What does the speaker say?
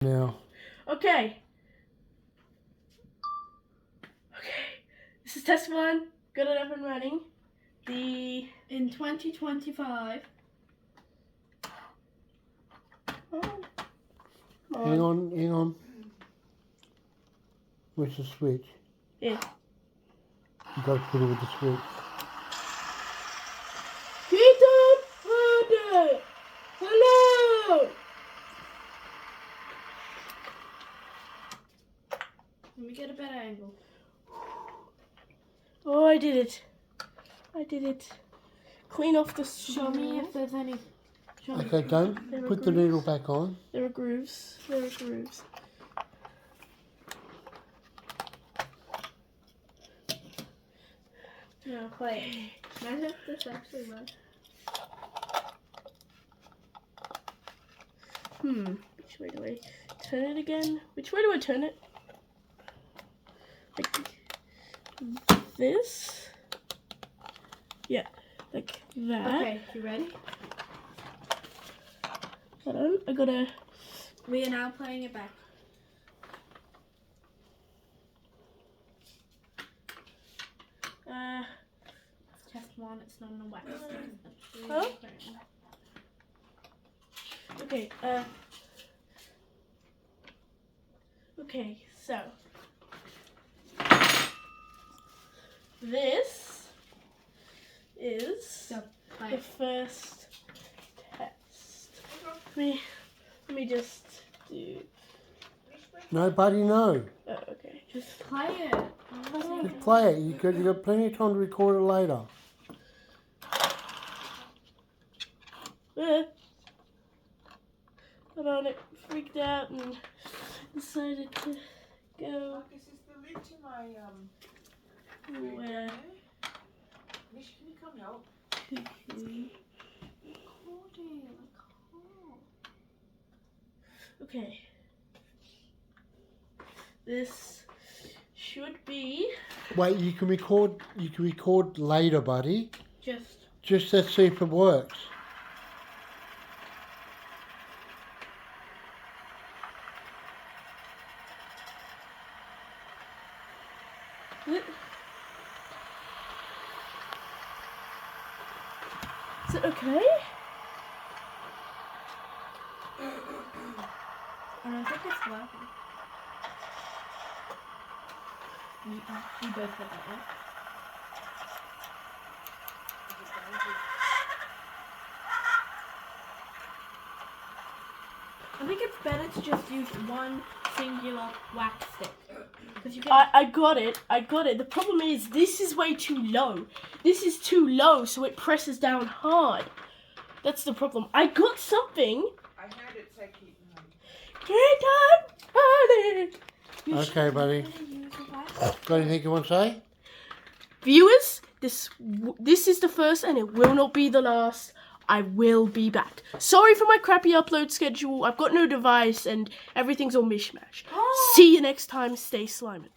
Now. Okay. This is test one. Got it up and running. In 2025. Hang on. Where's the switch? Yeah. You got to put it with the switch. Hello. Let me get a better angle. Oh, I did it. Clean off the Show me if there's any. Okay, don't put the needle back on. There are grooves. No, wait. Imagine if this actually works. Which way do I turn it again? Which way do I turn it? Like this? Yeah, like that. Okay, you ready? Hold on, I gotta... We are now playing it back. Test one, it's not on a wax stick. Huh? Okay, okay, so this is the first test. Let me just do... No, buddy, no. Oh, okay. Just play it. Just play it. You got plenty of time to record it later. Hold on, it freaked out and decided to go. Marcus, is the lid to my Where? Mish, can you come help? Okay. This should be... Wait, you can record later, buddy. Just let's see if it works. Is it okay? I don't think it's working. You both did that, right? I think it's better to just use one singular wax stick. You can... I got it. The problem is this is way too low. This is too low, so it presses down hard. That's the problem. I got something. I had it say keep Okay, buddy. Got anything you want to say? Viewers, this is the first and it will not be the last. I will be back. Sorry for my crappy upload schedule. I've got no device and everything's all mishmash. See you next time. Stay slimy.